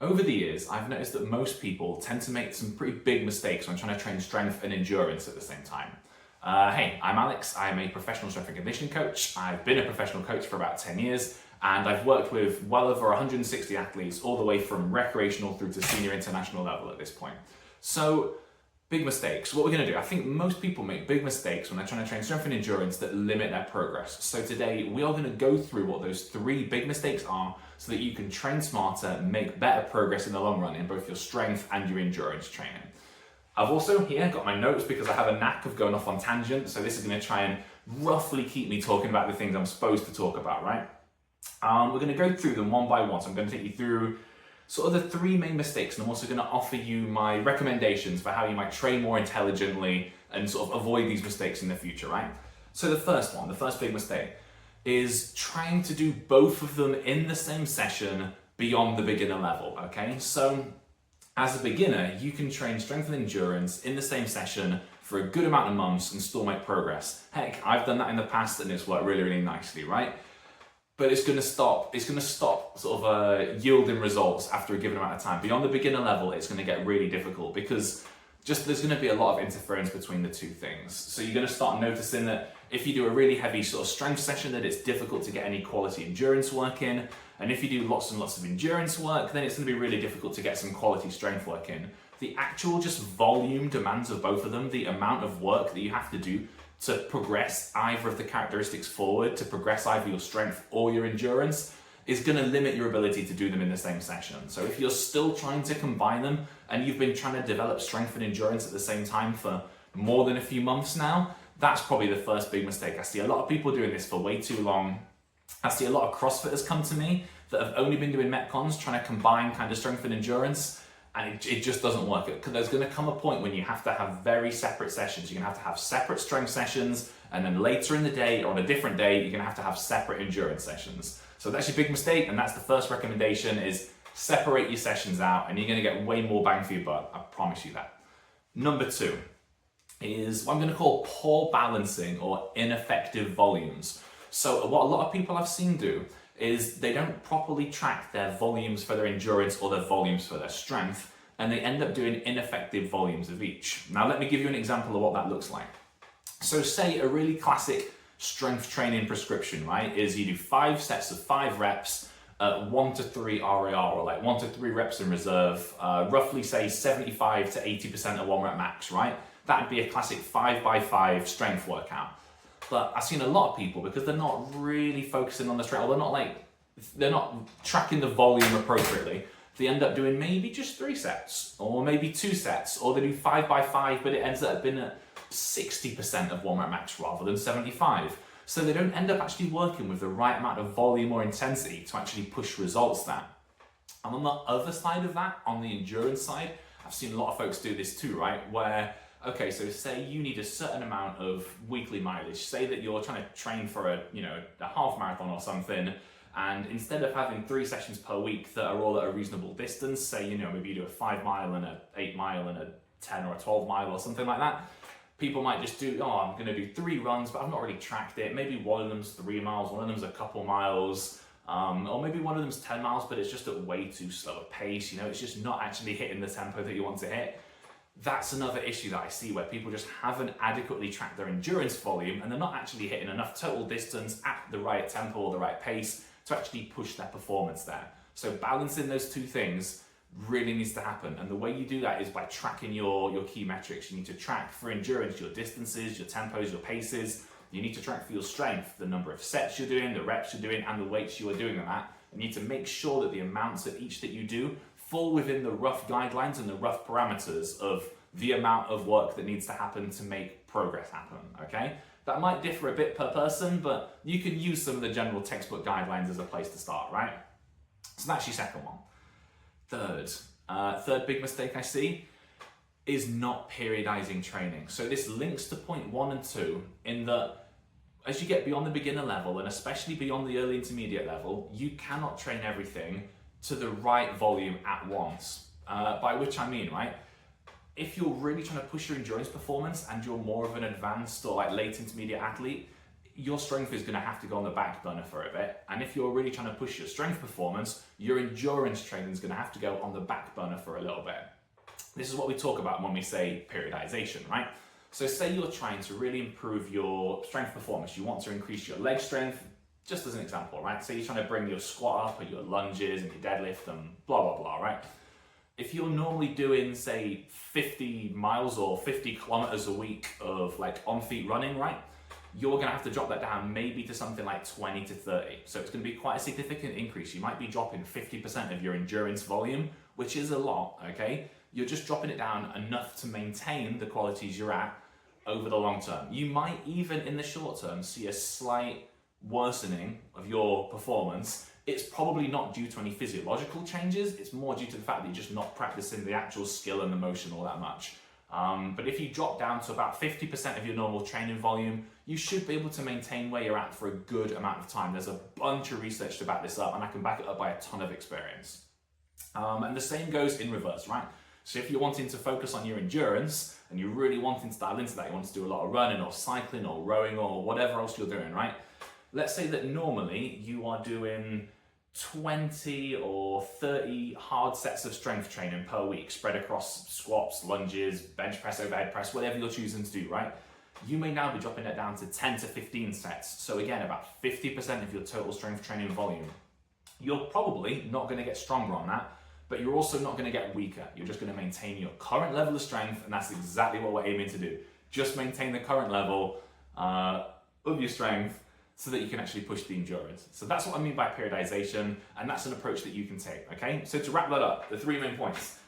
Over the years, I've noticed that most people tend to make some pretty big mistakes when trying to train strength and endurance at the same time. Hey, I'm Alex. I'm a professional strength and conditioning coach. I've been a professional coach for about 10 years, and I've worked with well over 160 athletes, all the way from recreational through to senior international level at this point. So, big mistakes. What we're going to do, I think most people make big mistakes when they're trying to train strength and endurance that limit their progress. So today we are going to go through what those 3 big mistakes are so that you can train smarter, make better progress in the long run in both your strength and your endurance training. I've also here got my notes because I have a knack of going off on tangents, so this is going to try and roughly keep me talking about the things I'm supposed to talk about, right? We're going to go through them one by one, so I'm going to take you through sort of the 3 main mistakes, and I'm also going to offer you my recommendations for how you might train more intelligently and sort of avoid these mistakes in the future, right? So the first big mistake is trying to do both of them in the same session beyond the beginner level, okay? So as a beginner, you can train strength and endurance in the same session for a good amount of months and still make progress. Heck, I've done that in the past and it's worked really, really nicely, right? But it's going to stop sort of yielding results after a given amount of time. Beyond the beginner level, it's going to get really difficult because there's going to be a lot of interference between the 2 things. So you're going to start noticing that if you do a really heavy sort of strength session, that it's difficult to get any quality endurance work in. And if you do lots and lots of endurance work, then it's going to be really difficult to get some quality strength work in. The actual just volume demands of both of them, the amount of work that you have to do to progress either of the characteristics forward, to progress either your strength or your endurance, is going to limit your ability to do them in the same session. So if you're still trying to combine them and you've been trying to develop strength and endurance at the same time for more than a few months now, that's probably the first big mistake. I see a lot of people doing this for way too long. I see a lot of CrossFitters come to me that have only been doing Metcons trying to combine kind of strength and endurance, and it just doesn't work. There's going to come a point when you have to have very separate sessions. You're going to have separate strength sessions, and then later in the day or on a different day, you're going to have separate endurance sessions. So that's your big mistake, and that's the first recommendation, is separate your sessions out, and you're going to get way more bang for your buck. I promise you that. Number 2 is what I'm going to call poor balancing or ineffective volumes. So what a lot of people I've seen do is they don't properly track their volumes for their endurance or their volumes for their strength, and they end up doing ineffective volumes of each. Now let me give you an example of what that looks like. So say a really classic strength training prescription, right, is you do 5 sets of 5 reps at 1 to 3 RAR, or like 1 to 3 reps in reserve, roughly say 75 to 80% of 1 rep max, right? That'd be a classic 5x5 strength workout. But I've seen a lot of people, because they're not really focusing on the strength, or they're not tracking the volume appropriately, they end up doing maybe just 3 sets, or maybe 2 sets, or they do 5x5, but it ends up being at 60% of 1 rep max rather than 75. So they don't end up actually working with the right amount of volume or intensity to actually push results there. And on the other side of that, on the endurance side, I've seen a lot of folks do this too, right? Where, okay, so say you need a certain amount of weekly mileage. Say that you're trying to train for a half marathon or something, and instead of having 3 sessions per week that are all at a reasonable distance, say, maybe you do a 5 mile and a 8 mile and a 10 or a 12 mile or something like that, people might just do, I'm going to do 3 runs, but I've not really tracked it. Maybe one of them's 3 miles, one of them's a couple miles, or maybe one of them's 10 miles, but it's just at way too slow a pace. It's just not actually hitting the tempo that you want to hit. That's another issue that I see, where people just haven't adequately tracked their endurance volume, and they're not actually hitting enough total distance at the right tempo or the right pace to actually push their performance there. So balancing those 2 things really needs to happen, and the way you do that is by tracking your key metrics. You need to track for endurance your distances, your tempos, your paces. You need to track for your strength the number of sets you're doing, the reps you're doing, and the weights you are doing them at. You need to make sure that the amounts of each that you do fall within the rough guidelines and the rough parameters of the amount of work that needs to happen to make progress happen, okay? That might differ a bit per person, but you can use some of the general textbook guidelines as a place to start, right? So that's your second one. Third big mistake I see is not periodizing training. So this links to point 1 and 2 in that as you get beyond the beginner level, and especially beyond the early intermediate level, you cannot train everything to the right volume at once. By which I mean, right, if you're really trying to push your endurance performance and you're more of an advanced or like late intermediate athlete, your strength is going to have to go on the back burner for a bit. And if you're really trying to push your strength performance, your endurance training is going to have to go on the back burner for a little bit. This is what we talk about when we say periodization, right? So say you're trying to really improve your strength performance. You want to increase your leg strength, just as an example, right? Say you're trying to bring your squat up and your lunges and your deadlift and blah, blah, blah, right? If you're normally doing, say, 50 miles or 50 kilometers a week of like on-feet running, right? You're gonna have to drop that down maybe to something like 20 to 30. So it's gonna be quite a significant increase. You might be dropping 50% of your endurance volume, which is a lot, okay? You're just dropping it down enough to maintain the qualities you're at over the long term. You might even in the short term see a slight worsening of your performance. It's probably not due to any physiological changes. It's more due to the fact that you're just not practicing the actual skill and the motion all that much. But if you drop down to about 50% of your normal training volume, you should be able to maintain where you're at for a good amount of time. There's a bunch of research to back this up, and I can back it up by a ton of experience. And the same goes in reverse, right? So if you're wanting to focus on your endurance and you're really wanting to dial into that, you want to do a lot of running or cycling or rowing or whatever else you're doing, right? Let's say that normally you are doing 20 or 30 hard sets of strength training per week, spread across squats, lunges, bench press, overhead press, whatever you're choosing to do, right? You may now be dropping that down to 10 to 15 sets. So again, about 50% of your total strength training volume. You're probably not going to get stronger on that, but you're also not going to get weaker. You're just going to maintain your current level of strength, and that's exactly what we're aiming to do. Just maintain the current level of your strength so that you can actually push the endurance. So that's what I mean by periodization, and that's an approach that you can take, okay? So to wrap that up, the 3 main points.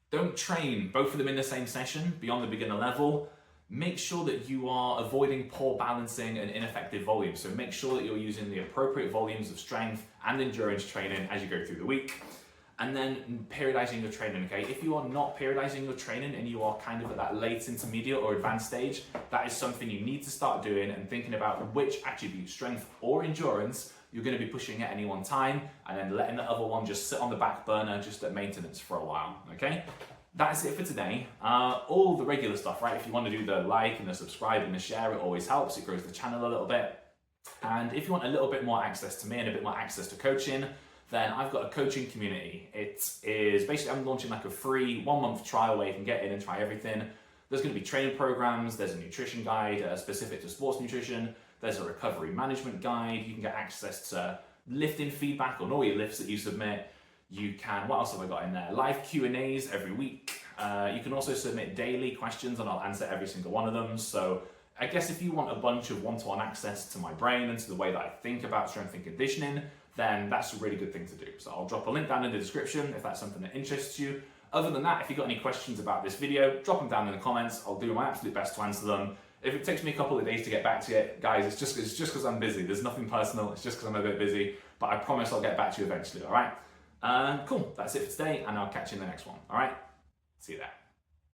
Don't train both of them in the same session beyond the beginner level. Make sure that you are avoiding poor balancing and ineffective volumes. So make sure that you're using the appropriate volumes of strength and endurance training as you go through the week. And then periodizing your training, okay? If you are not periodizing your training and you are kind of at that late intermediate or advanced stage, that is something you need to start doing and thinking about which attribute, strength or endurance, you're going to be pushing at any one time, and then letting the other one just sit on the back burner just at maintenance for a while, okay? That's it for today. All the regular stuff, right? If you want to do the like and the subscribe and the share, it always helps. It grows the channel a little bit. And if you want a little bit more access to me and a bit more access to coaching, then I've got a coaching community. It is basically, I'm launching like a free 1-month trial where you can get in and try everything. There's going to be training programs, there's a nutrition guide specific to sports nutrition, there's a recovery management guide, you can get access to lifting feedback on all your lifts that you submit. You can, what else have I got in there? Live Q&As every week. You can also submit daily questions and I'll answer every single one of them. So I guess if you want a bunch of one-to-one access to my brain and to the way that I think about strength and conditioning, then that's a really good thing to do. So I'll drop a link down in the description if that's something that interests you. Other than that, if you've got any questions about this video, drop them down in the comments. I'll do my absolute best to answer them. If it takes me a couple of days to get back to you, guys, it's just because I'm busy. There's nothing personal, it's just because I'm a bit busy, but I promise I'll get back to you eventually, all right? Cool, that's it for today, and I'll catch you in the next one, all right? See you there.